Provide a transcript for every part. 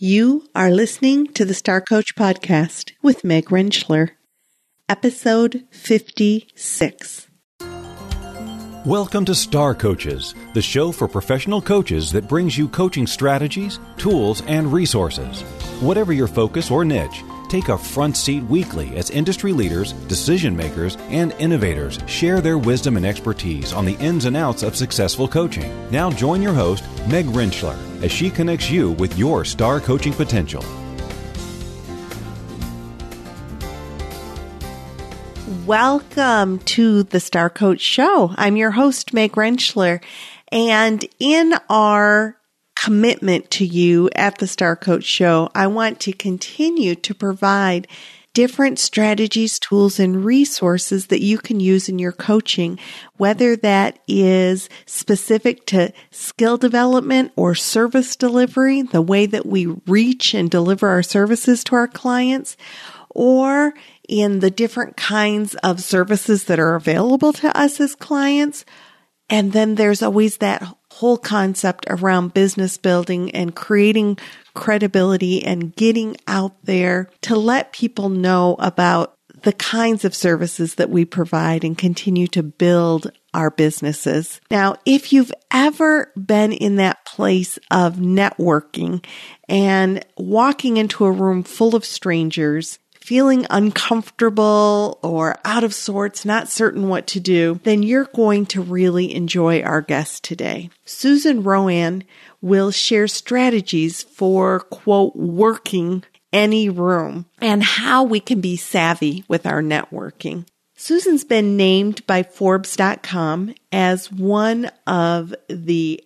You are listening to the Star Coach Podcast with Meg Rentschler, episode 56. Welcome to Star Coaches, the show for professional coaches that brings you coaching strategies, tools, and resources. Whatever your focus or niche, take a front seat weekly as industry leaders, decision makers, and innovators share their wisdom and expertise on the ins and outs of successful coaching. Now join your host, Meg Rentschler, as she connects you with your star coaching potential. Welcome to the Star Coach Show. I'm your host, Meg Rentschler, and in our commitment to you at the Star Coach Show, I want to continue to provide different strategies, tools, and resources that you can use in your coaching, whether that is specific to skill development or service delivery, the way that we reach and deliver our services to our clients, or in the different kinds of services that are available to us as clients. And then there's always that whole concept around business building and creating credibility and getting out there to let people know about the kinds of services that we provide and continue to build our businesses. Now, if you've ever been in that place of networking and walking into a room full of strangers, feeling uncomfortable or out of sorts, not certain what to do, then you're going to really enjoy our guest today. Susan RoAne will share strategies for, quote, working any room and how we can be savvy with our networking. Susan's been named by Forbes.com as one of the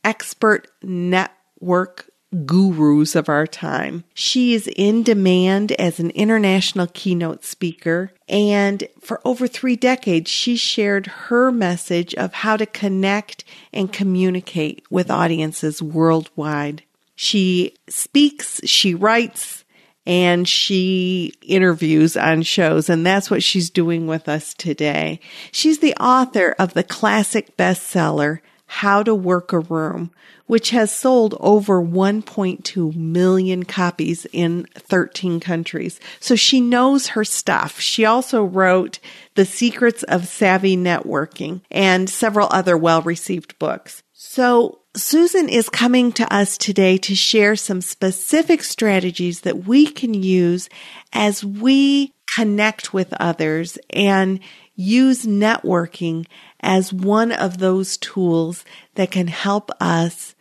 expert network gurus of our time. She is in demand as an international keynote speaker, and for over 3 decades, she shared her message of how to connect and communicate with audiences worldwide. She speaks, she writes, and she interviews on shows, and that's what she's doing with us today. She's the author of the classic bestseller, How to Work a Room, which has sold over 1.2 million copies in 13 countries. So she knows her stuff. She also wrote The Secrets of Savvy Networking and several other well-received books. So Susan is coming to us today to share some specific strategies that we can use as we connect with others and use networking as one of those tools that can help us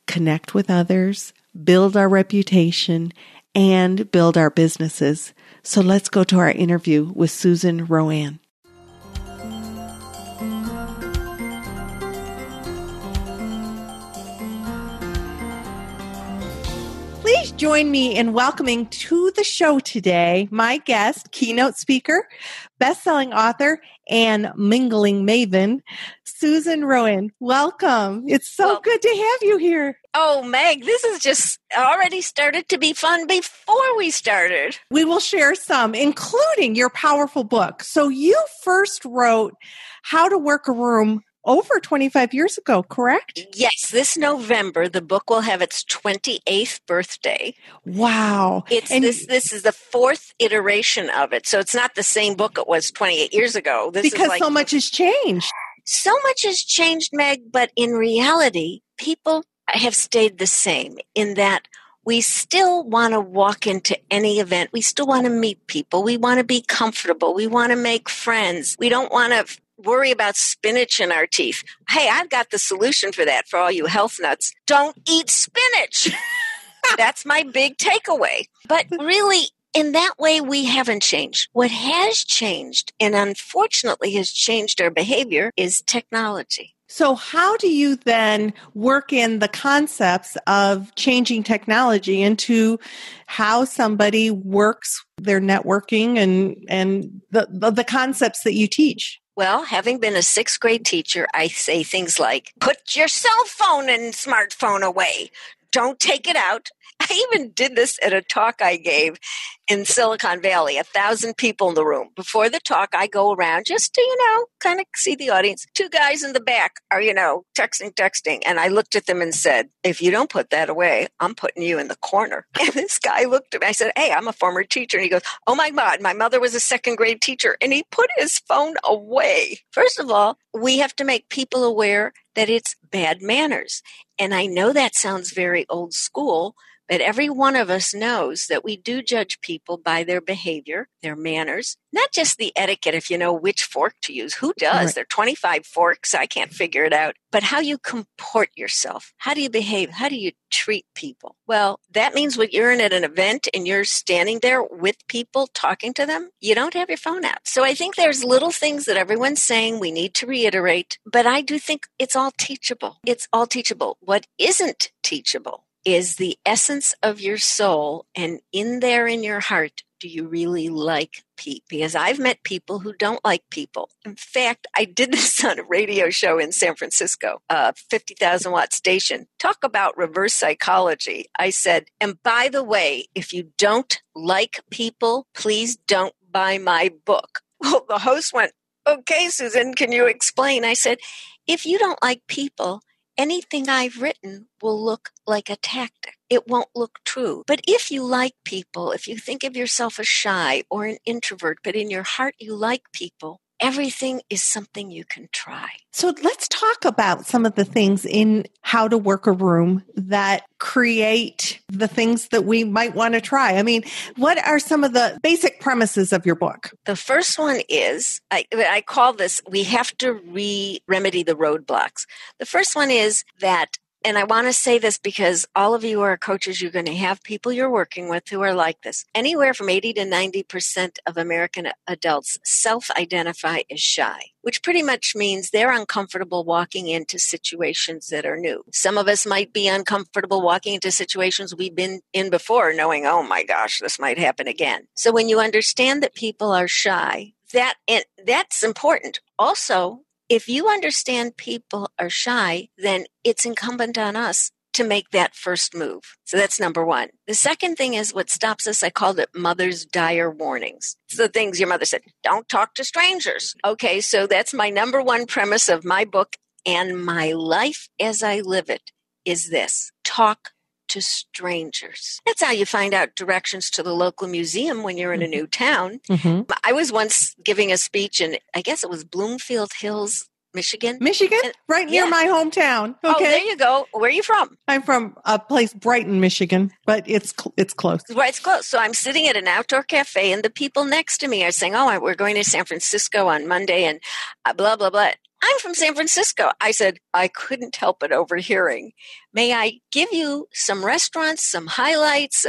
connect with others, build our reputation, and build our businesses. So let's go to our interview with Susan RoAne. Please join me in welcoming to the show today my guest, keynote speaker, best-selling author, and mingling maven, Susan RoAne. Welcome. It's so good to have you here. Oh, Meg, this has just already started to be fun before we started. We will share some, including your powerful book. So you first wrote How to Work a Room over 25 years ago, correct? Yes, this November, the book will have its 28th birthday. Wow. This is the 4th iteration of it. So it's not the same book it was 28 years ago. Because so much has changed. So much has changed, Meg, but in reality, people have stayed the same in that we still want to walk into any event. We still want to meet people. We want to be comfortable. We want to make friends. We don't want to worry about spinach in our teeth. Hey, I've got the solution for that for all you health nuts. Don't eat spinach. That's my big takeaway. But really, in that way, we haven't changed. What has changed, and unfortunately has changed our behavior, is technology. So how do you then work in the concepts of changing technology into how somebody works their networking and the concepts that you teach? Well, having been a 6th grade teacher, I say things like, put your cell phone and smartphone away. Don't take it out. I even did this at a talk I gave, in Silicon Valley, 1,000 people in the room. Before the talk, I go around just to, kind of see the audience. 2 guys in the back are, texting. And I looked at them and said, if you don't put that away, I'm putting you in the corner. And this guy looked at me. I said, hey, I'm a former teacher. And he goes, oh my God, my mother was a 2nd grade teacher. And he put his phone away. First of all, we have to make people aware that it's bad manners. And I know that sounds very old school, but every one of us knows that we do judge people by their behavior, their manners, not just the etiquette if you know which fork to use. Who does? Right. There are 25 forks. I can't figure it out. But how you comport yourself. How do you behave? How do you treat people? Well, that means when you're in at an event and you're standing there with people talking to them, you don't have your phone out. So I think there's little things that everyone's saying we need to reiterate, but I do think it's all teachable. It's all teachable. What isn't teachable is the essence of your soul, and in there in your heart, do you really like people? Because I've met people who don't like people. In fact, I did this on a radio show in San Francisco, a 50,000 watt station. Talk about reverse psychology. I said, and by the way, if you don't like people, please don't buy my book. Well, the host went, okay, Susan, can you explain? I said, if you don't like people, anything I've written will look like a tactic. It won't look true. But if you like people, if you think of yourself as shy or an introvert, but in your heart you like people, everything is something you can try. So let's talk about some of the things in how to work a room that create the things that we might want to try. I mean, what are some of the basic premises of your book? The first one is, I call this, we have to remedy the roadblocks. The first one is that, and I want to say this because all of you who are coaches, you're going to have people you're working with who are like this. Anywhere from 80 to 90% of American adults self-identify as shy, which pretty much means they're uncomfortable walking into situations that are new. Some of us might be uncomfortable walking into situations we've been in before, knowing, oh my gosh, this might happen again. So when you understand that people are shy, that's important. Also, if you understand people are shy, then it's incumbent on us to make that first move. So that's number one. The second thing is what stops us. I called it mother's dire warnings. It's the things your mother said, don't talk to strangers. Okay, so that's my number one premise of my book, and my life as I live it is this: talk to strangers. That's how you find out directions to the local museum when you're in a new town. Mm-hmm. I was once giving a speech in, I guess it was Bloomfield Hills, Michigan? Right near my hometown. Okay. Oh, there you go. Where are you from? I'm from a place, Brighton, Michigan, but it's close. Right, it's close. So I'm sitting at an outdoor cafe, and the people next to me are saying, oh, we're going to San Francisco on Monday, and blah, blah, blah. I'm from San Francisco. I said, I couldn't help but overhearing. May I give you some restaurants, some highlights?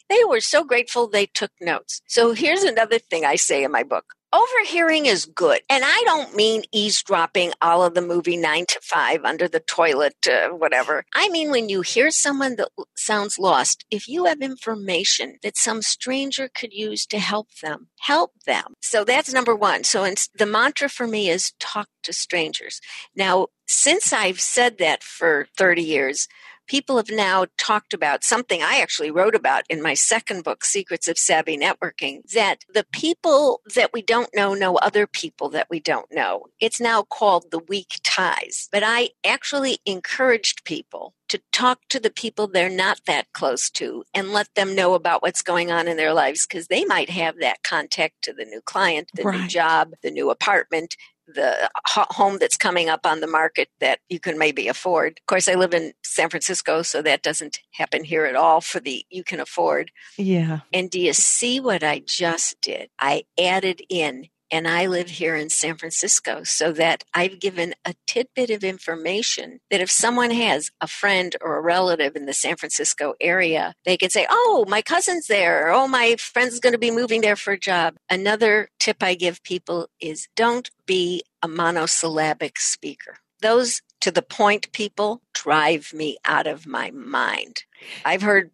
They were so grateful they took notes. So here's another thing I say in my book. Overhearing is good. And I don't mean eavesdropping all of the movie 9 to 5 under the toilet, whatever. I mean when you hear someone that sounds lost, if you have information that some stranger could use to help them, help them. So that's number one. So the mantra for me is talk to strangers. Now, since I've said that for 30 years, people have now talked about something I actually wrote about in my second book, Secrets of Savvy Networking, that the people that we don't know other people that we don't know. It's now called the weak ties. But I actually encouraged people to talk to the people they're not that close to and let them know about what's going on in their lives, because they might have that contact to the new client, the new job, the new apartment, the home that's coming up on the market that you can maybe afford. Of course, I live in San Francisco, so that doesn't happen here at all for the you can afford. Yeah. And do you see what I just did? I added in, and I live here in San Francisco, so that I've given a tidbit of information that if someone has a friend or a relative in the San Francisco area, they can say, oh, my cousin's there. Or, oh, my friend's going to be moving there for a job. Another tip I give people is don't be a monosyllabic speaker. Those to the point people drive me out of my mind. I've heard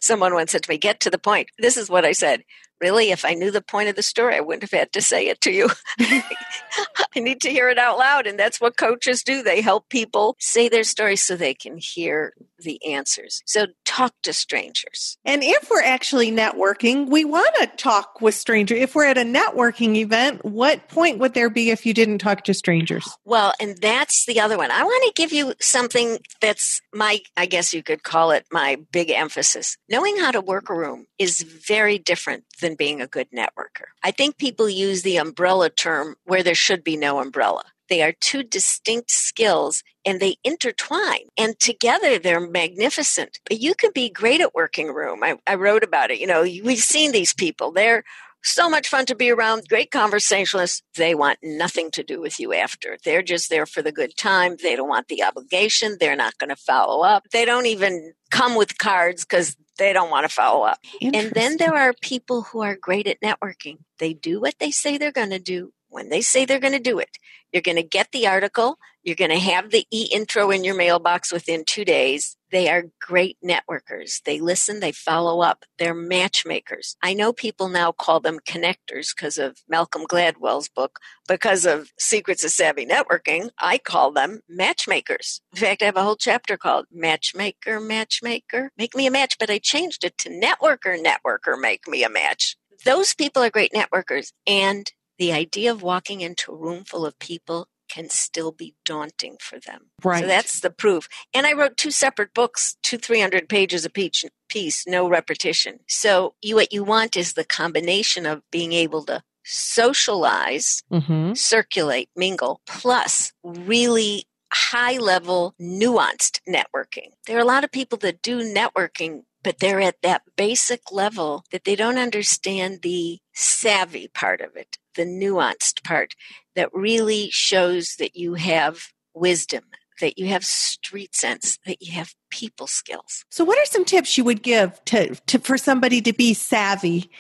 someone once said to me, get to the point. This is what I said. Really, if I knew the point of the story, I wouldn't have had to say it to you. I need to hear it out loud. And that's what coaches do. They help people say their story so they can hear the answers. So talk to strangers. And if we're actually networking, we want to talk with strangers. If we're at a networking event, what point would there be if you didn't talk to strangers? Well, and that's the other one. I want to give you something that's I guess you could call it my big emphasis. Knowing how to work a room is very different than being a good networker. I think people use the umbrella term where there should be no umbrella. They are two distinct skills and they intertwine, and together they're magnificent. But you can be great at working a room. I wrote about it. We've seen these people. They're so much fun to be around, great conversationalists. They want nothing to do with you after. They're just there for the good time. They don't want the obligation. They're not going to follow up. They don't even come with cards because they don't want to follow up. And then there are people who are great at networking. They do what they say they're going to do when they say they're going to do it. You're going to get the article. You're going to have the e-intro in your mailbox within 2 days. They are great networkers. They listen. They follow up. They're matchmakers. I know people now call them connectors because of Malcolm Gladwell's book. Because of Secrets of Savvy Networking, I call them matchmakers. In fact, I have a whole chapter called Matchmaker, Matchmaker, Make Me a Match, but I changed it to Networker, Networker, Make Me a Match. Those people are great networkers, and the idea of walking into a room full of people can still be daunting for them. Right. So that's the proof. And I wrote 2 separate books, 300 pages a piece, no repetition. So what you want is the combination of being able to socialize, circulate, mingle, plus really high-level, nuanced networking. There are a lot of people that do networking, but they're at that basic level that they don't understand the savvy part of it, the nuanced part that really shows that you have wisdom, that you have street sense, that you have people skills. So what are some tips you would give for somebody to be savvy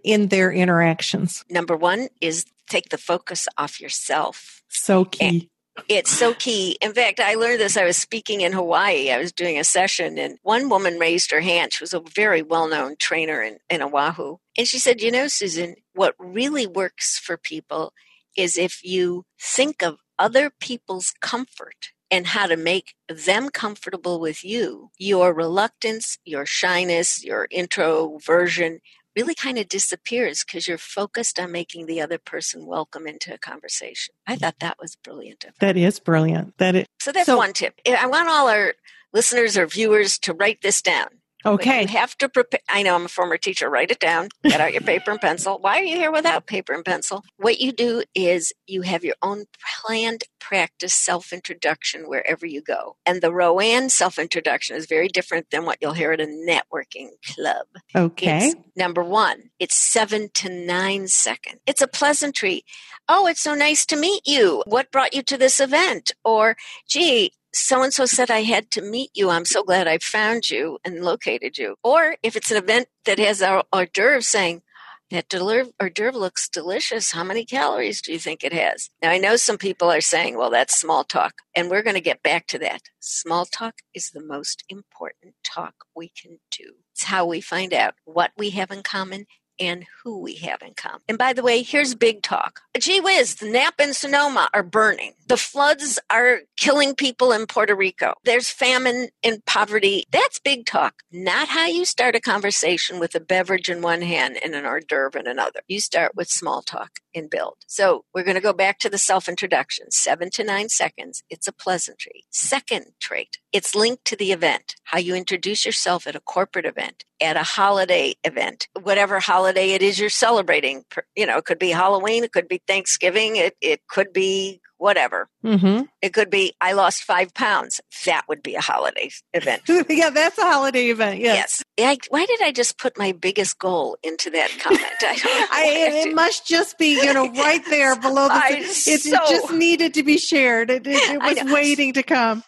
in their interactions? Number 1 is take the focus off yourself. So key. It's so key. In fact, I learned this. I was speaking in Hawaii. I was doing a session, and one woman raised her hand. She was a very well-known trainer in Oahu. And she said, Susan, what really works for people is if you think of other people's comfort and how to make them comfortable with you, your reluctance, your shyness, your introversion really kind of disappears because you're focused on making the other person welcome into a conversation. I thought that was brilliant. That is brilliant. So that's one tip. I want all our listeners or viewers to write this down. Okay. You have to prepare. I know I'm a former teacher. Write it down. Get out your paper and pencil. Why are you here without paper and pencil? What you do is you have your own planned practice self-introduction wherever you go. And the RoAne self-introduction is very different than what you'll hear at a networking club. Okay. Number 1, it's 7 to 9 seconds. It's a pleasantry. Oh, it's so nice to meet you. What brought you to this event? Or, gee, so-and-so said I had to meet you. I'm so glad I found you and located you. Or if it's an event that has our hors d'oeuvre saying, that hors d'oeuvre looks delicious. How many calories do you think it has? Now, I know some people are saying, well, that's small talk. And we're going to get back to that. Small talk is the most important talk we can do. It's how we find out what we have in common and who we have in common. And by the way, here's big talk. Gee whiz, the Napa and Sonoma are burning. The floods are killing people in Puerto Rico. There's famine and poverty. That's big talk. Not how you start a conversation with a beverage in one hand and an hors d'oeuvre in another. You start with small talk and build. So we're going to go back to the self-introduction. 7 to 9 seconds. It's a pleasantry. Second trait, it's linked to the event. How you introduce yourself at a corporate event, at a holiday event, whatever holiday it is you're celebrating. It could be Halloween. It could be Thanksgiving. It could be whatever. Mm-hmm. It could be, I lost 5 pounds. That would be a holiday event. Yeah, that's a holiday event. Yes. Why did I just put my biggest goal into that comment? It must just be, right there below it just needed to be shared. It was waiting to come.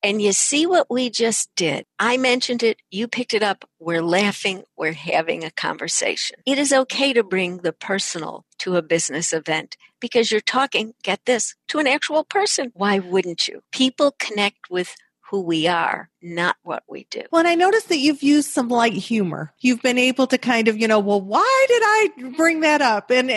And you see what we just did. I mentioned it. You picked it up. We're laughing. We're having a conversation. It is okay to bring the personal to a business event because you're talking, get this, to an actual person. Why wouldn't you? People connect with who we are, not what we do. Well, and I noticed that you've used some light humor. You've been able to kind of, well, why did I bring that up? And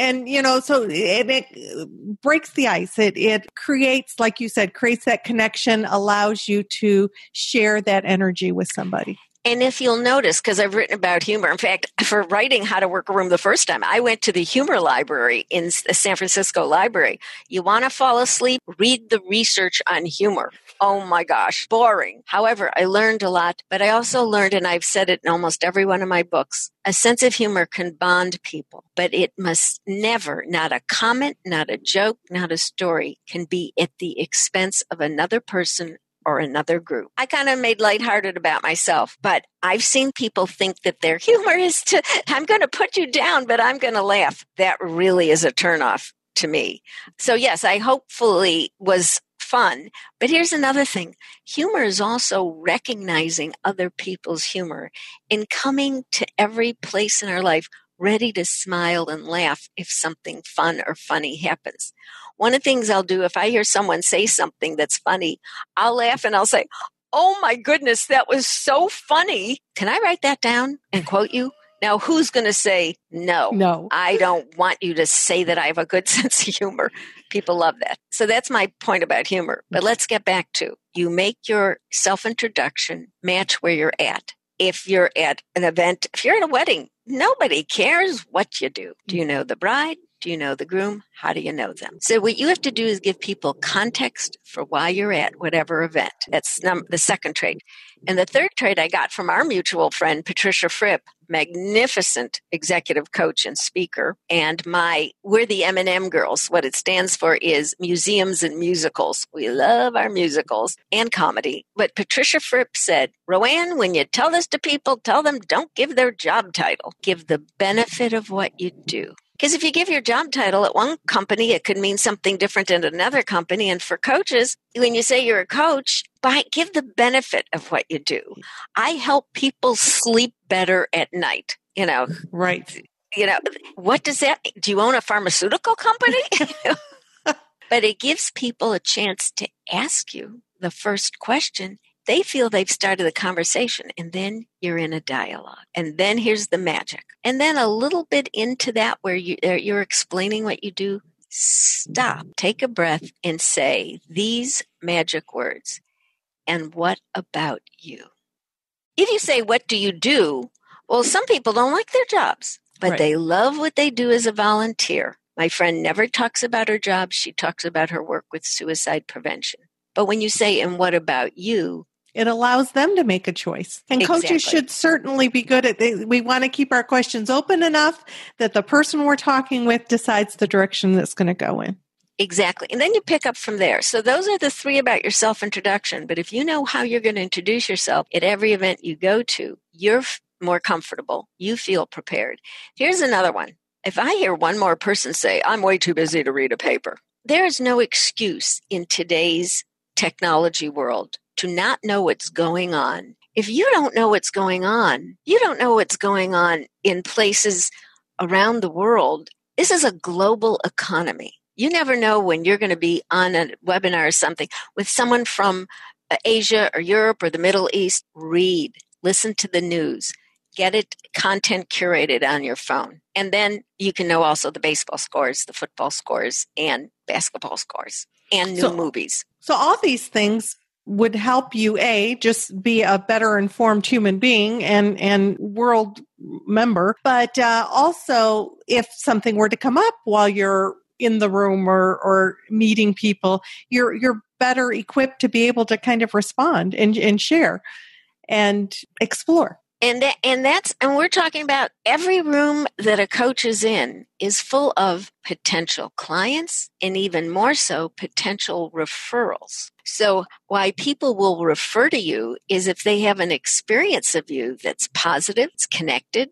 so it breaks the ice. It creates, like you said, creates that connection, allows you to share that energy with somebody. And if you'll notice, because I've written about humor, in fact, for writing How to Work a Room the first time, I went to the humor library in the San Francisco library. You want to fall asleep? Read the research on humor. Oh my gosh, boring. However, I learned a lot, but I also learned, and I've said it in almost every one of my books, a sense of humor can bond people, but it must never, not a comment, not a joke, not a story, can be at the expense of another person or another group. I kind of made lighthearted about myself, but I've seen people think that their humor is I'm going to put you down, but I'm going to laugh. That really is a turnoff to me. So yes, I hopefully was fun. But here's another thing. Humor is also recognizing other people's humor and coming to every place in our life ready to smile and laugh if something fun or funny happens. One of the things I'll do if I hear someone say something that's funny, I'll laugh and I'll say, oh my goodness, that was so funny. Can I write that down and quote you? Now, who's going to say, no, I don't want you to say that I have a good sense of humor. People love that. So that's my point about humor. But let's get back to, you make your self-introduction match where you're at. If you're at an event, if you're at a wedding, nobody cares what you do. Do you know the bride? Do you know the groom? How do you know them? So what you have to do is give people context for why you're at whatever event. That's the second trait. And the third trait I got from our mutual friend, Patricia Fripp, magnificent executive coach and speaker. And we're the M&M girls. What it stands for is museums and musicals. We love our musicals and comedy. But Patricia Fripp said, RoAne, when you tell this to people, tell them don't give their job title. Give the benefit of what you do. Because if you give your job title at one company, it could mean something different at another company. And for coaches, when you say you're a coach, give the benefit of what you do. I help people sleep better at night, Right. What does that mean? Do you own a pharmaceutical company? But it gives people a chance to ask you the first question. They feel they've started the conversation, and then you're in a dialogue. And then here's the magic. And then a little bit into that where you're explaining what you do, stop, take a breath, and say these magic words. And what about you? If you say, what do you do? Well, some people don't like their jobs, but Right. They love what they do as a volunteer. My friend never talks about her job. She talks about her work with suicide prevention. But when you say, and what about you? It allows them to make a choice. And Exactly. Coaches should certainly be good at it. We want to keep our questions open enough that the person we're talking with decides the direction that's going to go in. Exactly. And then you pick up from there. So those are the three about your self-introduction. But if you know how you're going to introduce yourself at every event you go to, you're more comfortable. You feel prepared. Here's another one. If I hear one more person say, I'm way too busy to read a paper, there is no excuse in today's technology world to not know what's going on. If you don't know what's going on, you don't know what's going on in places around the world. This is a global economy. You never know when you're going to be on a webinar or something with someone from Asia or Europe or the Middle East. Read, listen to the news, get it content curated on your phone. And then you can know also the baseball scores, the football scores, and basketball scores, and new movies. So all these things would help you, just be a better informed human being and world member. But also, if something were to come up while you're in the room or meeting people, you're better equipped to be able to kind of respond and share and explore. And we're talking about every room that a coach is in is full of potential clients and even more so potential referrals. So why people will refer to you is if they have an experience of you that's positive, it's connected,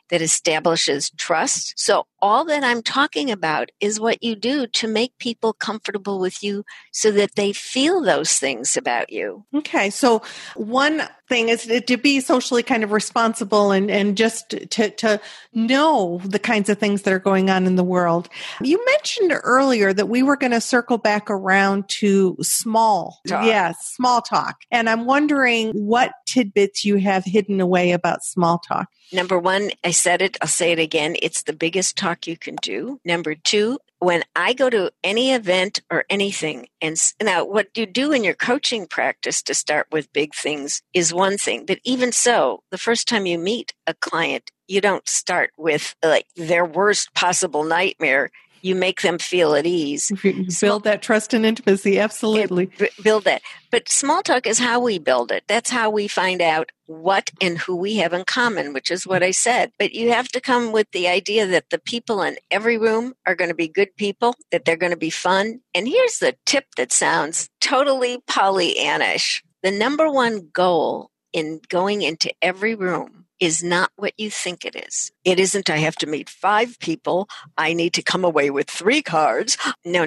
that establishes trust. So all that I'm talking about is what you do to make people comfortable with you so that they feel those things about you. Okay. So one thing is to be socially kind of responsible and just to know the kinds of things that are going on in the world. You mentioned earlier that we were going to circle back around to small talk. And I'm wondering what tidbits you have hidden away about small talk. Number one, I said it, I'll say it again. It's the biggest talk you can do. Number two, when I go to any event or anything, and now what you do in your coaching practice to start with big things is one thing, but even so, the first time you meet a client, you don't start with like their worst possible nightmare. You make them feel at ease. Build that trust and intimacy. Absolutely. Build that. But small talk is how we build it. That's how we find out what and who we have in common, which is what I said. But you have to come with the idea that the people in every room are going to be good people, that they're going to be fun. And here's the tip that sounds totally Pollyannish. The number one goal in going into every room is not what you think it is. It isn't, I have to meet 5 people. I need to come away with 3 cards. No.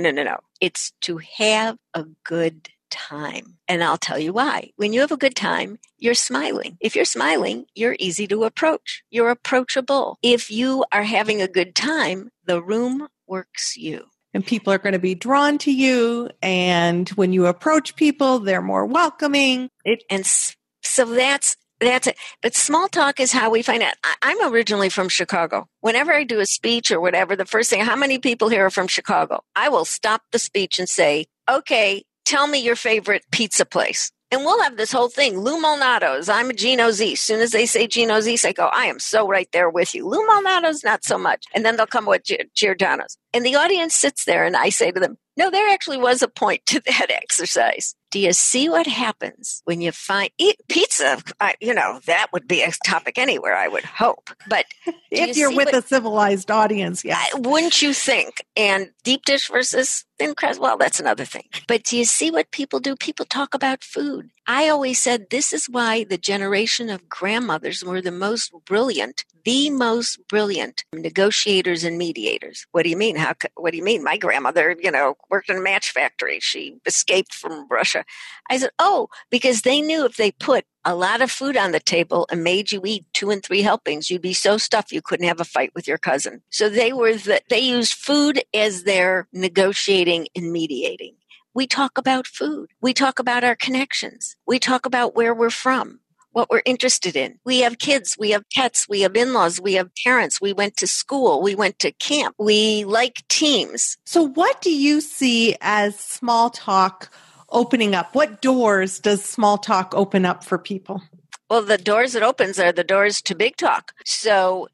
It's to have a good time. And I'll tell you why. When you have a good time, you're smiling. If you're smiling, you're easy to approach. You're approachable. If you are having a good time, the room works you. And people are going to be drawn to you. And when you approach people, they're more welcoming. So that's it. But small talk is how we find out. I'm originally from Chicago. Whenever I do a speech or whatever, the first thing, how many people here are from Chicago? I will stop the speech and say, okay, tell me your favorite pizza place. And we'll have this whole thing. Lou Malnato's. I'm a Gino's East. As soon as they say Gino's East, I go, I am so right there with you. Lou Malnato's, not so much. And then they'll come with Giordano's. And the audience sits there and I say to them, no, there actually was a point to that exercise. Do you see what happens when you eat pizza? That would be a topic anywhere, I would hope. But if you're with a civilized audience, yeah. Wouldn't you think? And deep dish versus thin crust, well, that's another thing. But do you see what people do? People talk about food. I always said this is why the generation of grandmothers were the most brilliant negotiators and mediators. What do you mean? What do you mean? My grandmother, worked in a match factory. She escaped from Russia. I said, because they knew if they put a lot of food on the table and made you eat 2 and 3 helpings, you'd be so stuffed you couldn't have a fight with your cousin. So they used food as their negotiating and mediating. We talk about food. We talk about our connections. We talk about where we're from, what we're interested in. We have kids. We have pets. We have in-laws. We have parents. We went to school. We went to camp. We like teams. So what do you see as small talk opening up? What doors does small talk open up for people? Well, the doors it opens are the doors to big talk. So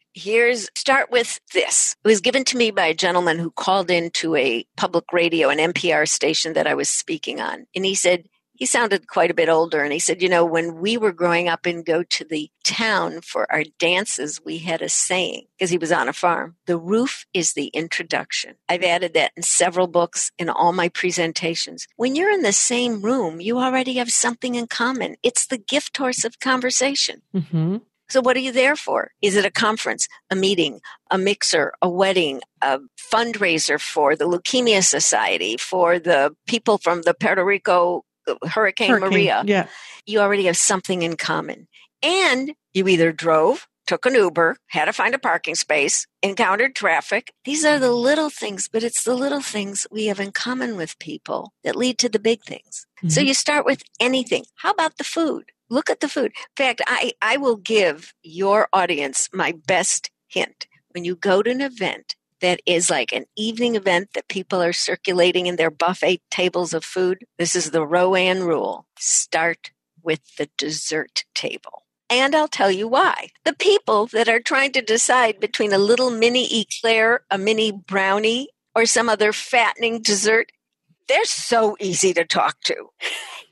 start with this. It was given to me by a gentleman who called into a public radio, an NPR station that I was speaking on. And he said, he sounded quite a bit older. And he said, when we were growing up and go to the town for our dances, we had a saying, because he was on a farm, the roof is the introduction. I've added that in several books, in all my presentations. When you're in the same room, you already have something in common. It's the gift horse of conversation. Mm-hmm. So what are you there for? Is it a conference, a meeting, a mixer, a wedding, a fundraiser for the Leukemia Society, for the people from the Puerto Rico Hurricane Maria? Yeah. You already have something in common. And you either drove, took an Uber, had to find a parking space, encountered traffic. These are the little things, but it's the little things we have in common with people that lead to the big things. Mm-hmm. So you start with anything. How about the food? Look at the food. In fact, I will give your audience my best hint. When you go to an event that is like an evening event that people are circulating in their buffet tables of food, this is the RoAne rule. Start with the dessert table. And I'll tell you why. The people that are trying to decide between a little mini eclair, a mini brownie, or some other fattening dessert, they're so easy to talk to.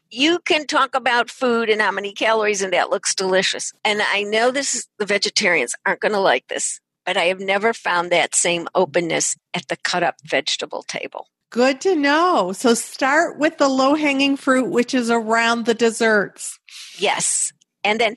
You can talk about food and how many calories, and that looks delicious. And I know the vegetarians aren't going to like this, but I have never found that same openness at the cut up vegetable table. Good to know. So start with the low-hanging fruit, which is around the desserts. Yes. And then,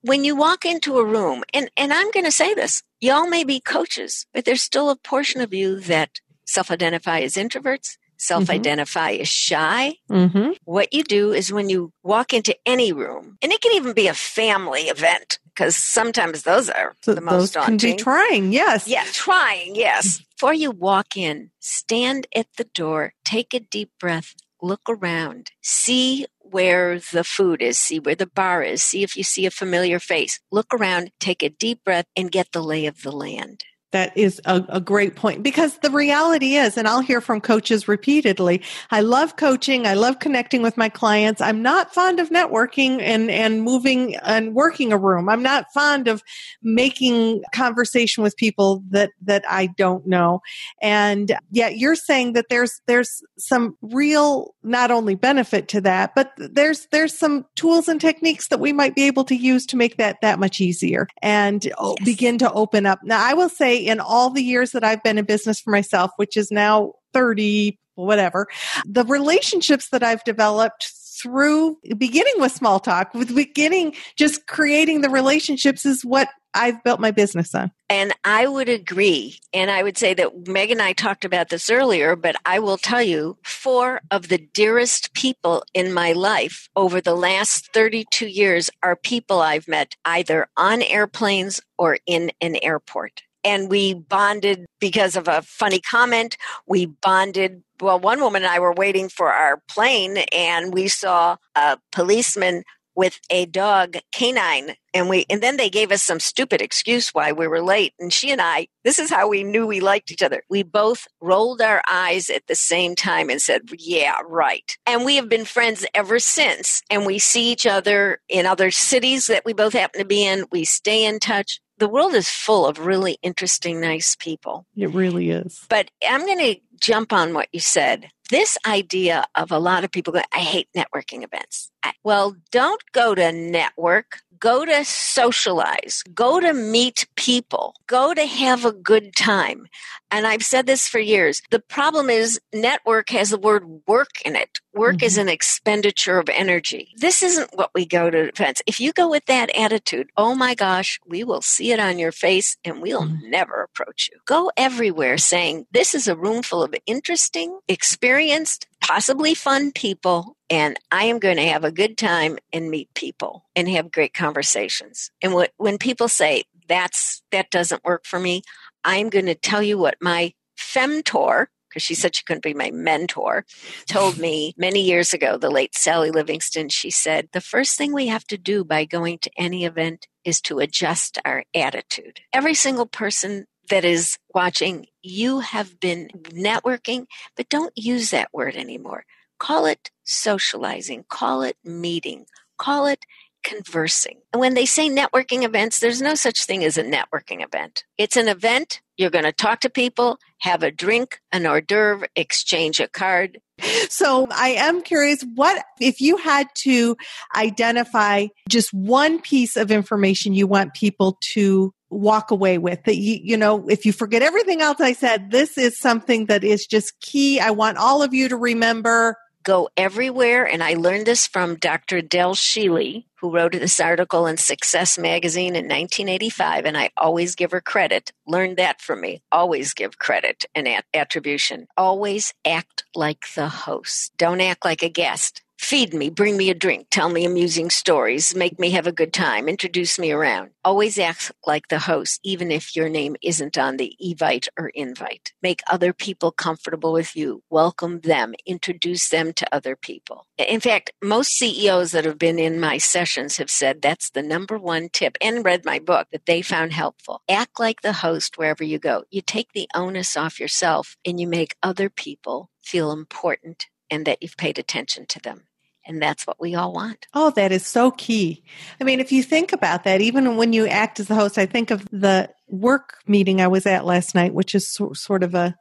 when you walk into a room, and I'm going to say this, y'all may be coaches, but there's still a portion of you that self-identify as introverts. self-identify as shy. Mm-hmm. What you do is when you walk into any room, and it can even be a family event, because sometimes those are the most daunting. Those can be trying, yes. Yeah, trying, yes. Before you walk in, stand at the door, take a deep breath, look around, see where the food is, see where the bar is, see if you see a familiar face. Look around, take a deep breath, and get the lay of the land. That is a great point, because the reality is, and I'll hear from coaches repeatedly, I love coaching. I love connecting with my clients. I'm not fond of networking and moving and working a room. I'm not fond of making conversation with people that I don't know. And yet you're saying that there's some real, not only benefit to that, but there's some tools and techniques that we might be able to use to make that much easier and begin to open up. Now, I will say, in all the years that I've been in business for myself, which is now 30, whatever, the relationships that I've developed through beginning with small talk, with beginning just creating the relationships, is what I've built my business on. And I would agree. And I would say that Meg and I talked about this earlier, but I will tell you, 4 of the dearest people in my life over the last 32 years are people I've met either on airplanes or in an airport. And we bonded because of a funny comment. We bonded. Well, one woman and I were waiting for our plane, and we saw a policeman with a dog canine. And then they gave us some stupid excuse why we were late. And she and I, this is how we knew we liked each other. We both rolled our eyes at the same time and said, yeah, right. And we have been friends ever since. And we see each other in other cities that we both happen to be in. We stay in touch. The world is full of really interesting, nice people. It really is. But I'm going to jump on what you said. This idea of a lot of people going, I hate networking events. Well, don't go to network. Go to socialize. Go to meet people. Go to have a good time. And I've said this for years. The problem is network has the word work in it. Work is an expenditure of energy. This isn't what we go to events. If you go with that attitude, oh my gosh, we will see it on your face and we'll never approach you. Go everywhere saying, this is a room full of interesting, experienced, possibly fun people, and I am going to have a good time and meet people and have great conversations. And when people say that doesn't work for me, I'm going to tell you what my femtor, because she said she couldn't be my mentor, told me many years ago, the late Sally Livingston. She said, the first thing we have to do by going to any event is to adjust our attitude. Every single person that is watching, you have been networking, but don't use that word anymore. Call it socializing, call it meeting, call it conversing. And when they say networking events, there's no such thing as a networking event. It's an event. You're going to talk to people, have a drink, an hors d'oeuvre, exchange a card. So I am curious, what if you had to identify just one piece of information you want people to walk away with, that if you forget everything else I said, this is something that is just key. I want all of you to remember. Go everywhere. And I learned this from Dr. Del Shealy, who wrote this article in Success Magazine in 1985. And I always give her credit. Learn that from me. Always give credit and attribution. Always act like the host. Don't act like a guest. Feed me, bring me a drink, tell me amusing stories, make me have a good time, introduce me around. Always act like the host, even if your name isn't on the evite or invite. Make other people comfortable with you. Welcome them. Introduce them to other people. In fact, most CEOs that have been in my sessions have said that's the number one tip, and read my book, that they found helpful. Act like the host wherever you go. You take the onus off yourself and you make other people feel important and that you've paid attention to them. And that's what we all want. Oh, that is so key. I mean, if you think about that, even when you act as the host, I think of the work meeting I was at last night, which is sort of a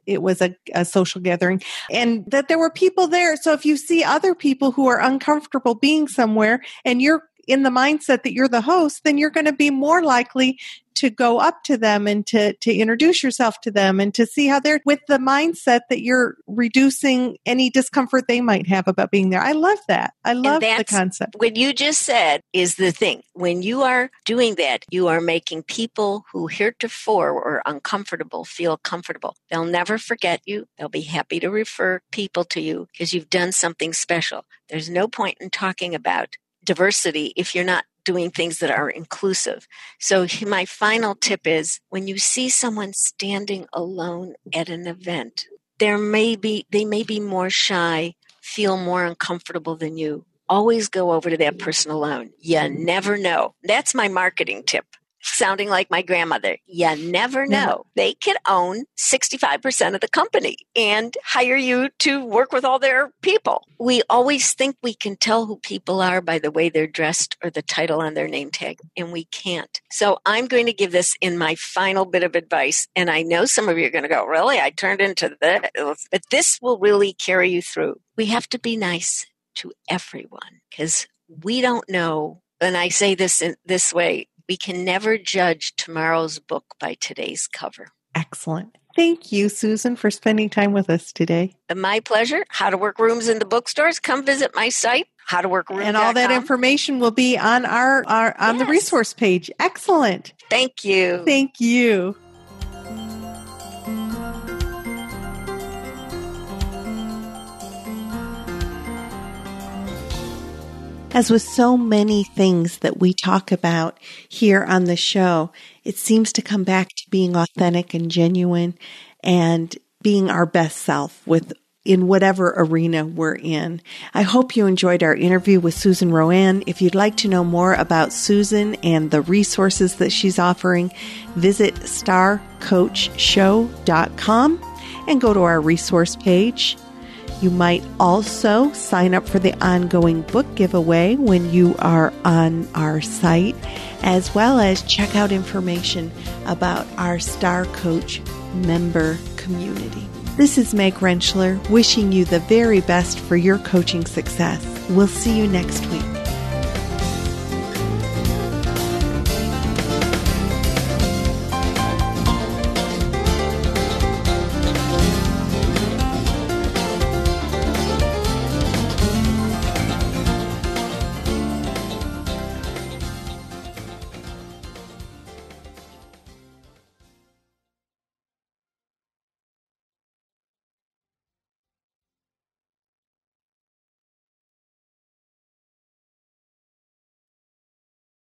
social gathering, and that there were people there. So if you see other people who are uncomfortable being somewhere and you're in the mindset that you're the host, then you're going to be more likely to go up to them and to introduce yourself to them and to see how they're with the mindset that you're reducing any discomfort they might have about being there. I love that. I love the concept. What you just said is the thing. When you are doing that, you are making people who heretofore were uncomfortable feel comfortable. They'll never forget you. They'll be happy to refer people to you because you've done something special. There's no point in talking about diversity if you're not doing things that are inclusive. So my final tip is when you see someone standing alone at an event, they may be more shy, feel more uncomfortable than you. Always go over to that person alone. You never know. That's my marketing tip. Sounding like my grandmother. You never know. They could own 65% of the company and hire you to work with all their people. We always think we can tell who people are by the way they're dressed or the title on their name tag, and we can't. So I'm going to give this in my final bit of advice, and I know some of you are going to go, really? I turned into this? But this will really carry you through. We have to be nice to everyone because we don't know, and I say this in this way, we can never judge tomorrow's book by today's cover. Excellent. Thank you, Susan, for spending time with us today. My pleasure. How to work rooms in the bookstores. Come visit my site, howtoworkrooms.com. And all that information will be on on the resource page. Excellent. Thank you. Thank you. As with so many things that we talk about here on the show, it seems to come back to being authentic and genuine and being our best self in whatever arena we're in. I hope you enjoyed our interview with Susan RoAne. If you'd like to know more about Susan and the resources that she's offering, visit starcoachshow.com and go to our resource page. You might also sign up for the ongoing book giveaway when you are on our site, as well as check out information about our Star Coach member community. This is Meg Rentschler wishing you the very best for your coaching success. We'll see you next week.